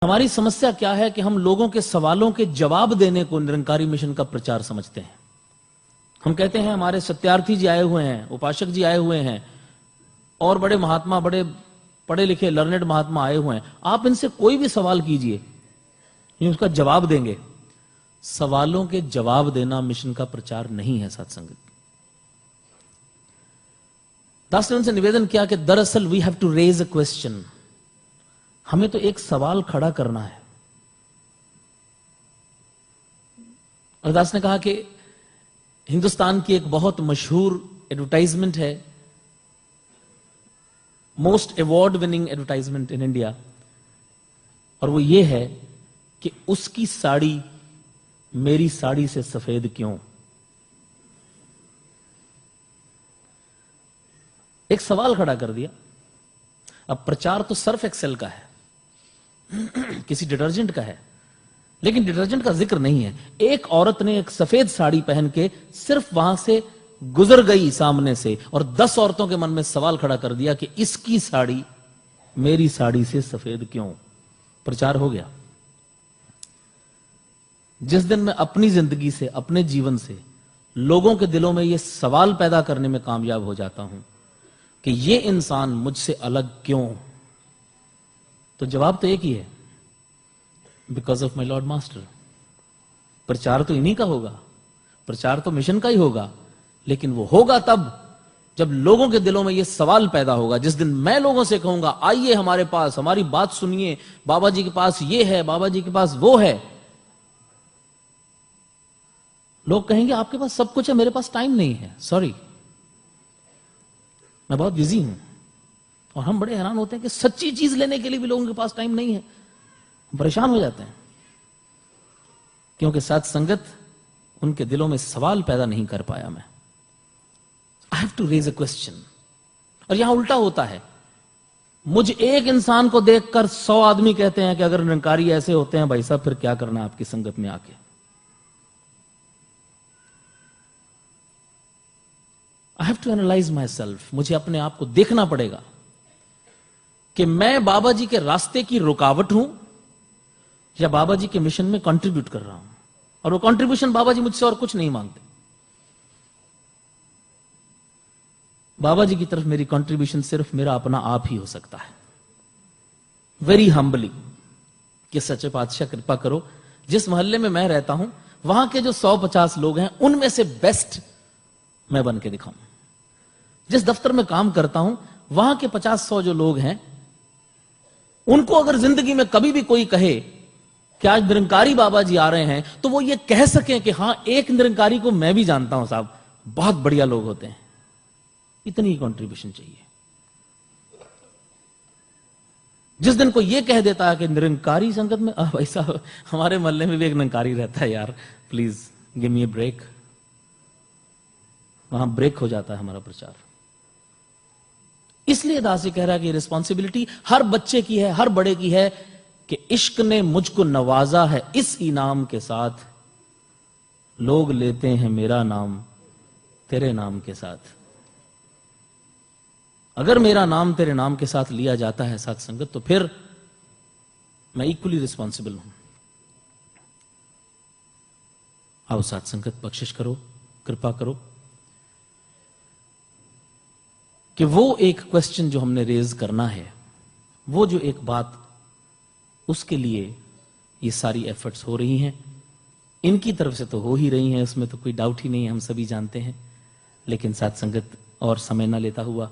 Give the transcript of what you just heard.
हमारी समस्या क्या है कि हम लोगों के सवालों के जवाब देने को निरंकारी मिशन का प्रचार समझते हैं। हम कहते हैं हमारे सत्यार्थी जी आए हुए हैं, उपासक जी आए हुए हैं और बड़े महात्मा, बड़े पढ़े लिखे लर्नेड महात्मा आए हुए हैं, आप इनसे कोई भी सवाल कीजिए, ये उसका जवाब देंगे। सवालों के जवाब देना मिशन का प्रचार नहीं है सत्संग। दास ने उनसे निवेदन किया कि दरअसल we have to raise a question, हमें तो एक सवाल खड़ा करना है। और दास ने कहा कि हिंदुस्तान की एक बहुत मशहूर एडवर्टाइजमेंट है, most award winning advertisement in India, और वो ये है कि उसकी साड़ी मेरी साड़ी से सफेद क्यों। एक सवाल खड़ा कर दिया। अब प्रचार तो सर्फ एक्सेल का है, किसी डिटर्जेंट का है, लेकिन डिटर्जेंट का जिक्र नहीं है। एक औरत ने एक सफेद साड़ी पहन के सिर्फ वहां से गुजर गई सामने से, और 10 औरतों के मन में सवाल खड़ा कर दिया कि इसकी साड़ी मेरी साड़ी से सफेद क्यों। प्रचार हो गया। जिस दिन मैं अपनी जिंदगी से, अपने जीवन से लोगों के दिलों में यह सवाल पैदा करने में कामयाब हो जाता हूं कि ये इंसान मुझसे अलग क्यों, तो जवाब तो एक ही है, because of my lord master. प्रचार तो इन्हीं का होगा, प्रचार तो मिशन का ही होगा, लेकिन वो होगा तब जब लोगों के दिलों में ये सवाल पैदा होगा। जिस दिन मैं लोगों से कहूंगा आइए हमारे पास, हमारी बात सुनिए, बाबा जी के पास ये है, बाबा जी के पास वो है, लोग कहेंगे आपके पास सब कुछ है, मेरे पास टाइम नहीं है, सॉरी मैं बहुत बिजी हूं। और हम बड़े हैरान होते हैं कि सच्ची चीज लेने के लिए भी लोगों के पास टाइम नहीं है, परेशान हो जाते हैं, क्योंकि साथ संगत उनके दिलों में सवाल पैदा नहीं कर पाया। मैं I have to raise a question. और यहां उल्टा होता है, मुझ एक इंसान को देखकर 100 आदमी कहते हैं कि अगर निरंकारी ऐसे होते हैं भाई साहब, फिर क्या करना आपकी संगत में आके। I have to analyse myself. मुझे अपने आप को देखना पड़ेगा कि मैं बाबा जी के रास्ते की रुकावट हूं या बाबा जी के मिशन में कंट्रीब्यूट कर रहा हूं। और वो कंट्रीब्यूशन बाबा जी मुझसे और कुछ नहीं मांगते। बाबा जी की तरफ मेरी कंट्रीब्यूशन सिर्फ मेरा अपना आप ही हो सकता है। वेरी हम्बली कि सच्चे पातशाह कृपा करो, जिस मोहल्ले में मैं रहता हूं वहां के जो 150 लोग हैं उनमें से बेस्ट मैं बन के दिखाऊं। जिस दफ्तर में काम करता हूं वहां के 50-100 जो लोग हैं, उनको अगर जिंदगी में कभी भी कोई कहे कि आज निरंकारी बाबा जी आ रहे हैं, तो वो ये कह सकें कि हां एक निरंकारी को मैं भी जानता हूं साहब, बहुत बढ़िया लोग होते हैं। इतनी कंट्रीब्यूशन चाहिए। जिस दिन कोई ये कह देता है कि निरंकारी संगत में भाई साहब हमारे मोहल्ले में भी एक निरंकारी रहता है यार, please give me a break, वहां ब्रेक हो जाता है हमारा प्रचार। इसलिए दासी कह रहा है कि रिस्पॉन्सिबिलिटी हर बच्चे की है, हर बड़े की है कि इश्क ने मुझको नवाजा है इस इनाम के साथ, लोग लेते हैं मेरा नाम तेरे नाम के साथ। अगर मेरा नाम तेरे नाम के साथ लिया जाता है साथ संगत, तो फिर मैं इक्वली रिस्पॉन्सिबल हूं। आओ साथ संगत बख्शिश करो, कृपा करो कि वो एक क्वेश्चन जो हमने रेज करना है, वो जो एक बात, उसके लिए ये सारी एफर्ट्स हो रही हैं। इनकी तरफ से तो हो ही रही हैं, उसमें तो कोई डाउट ही नहीं है, हम सभी जानते हैं। लेकिन साथ संगत और समय ना लेता हुआ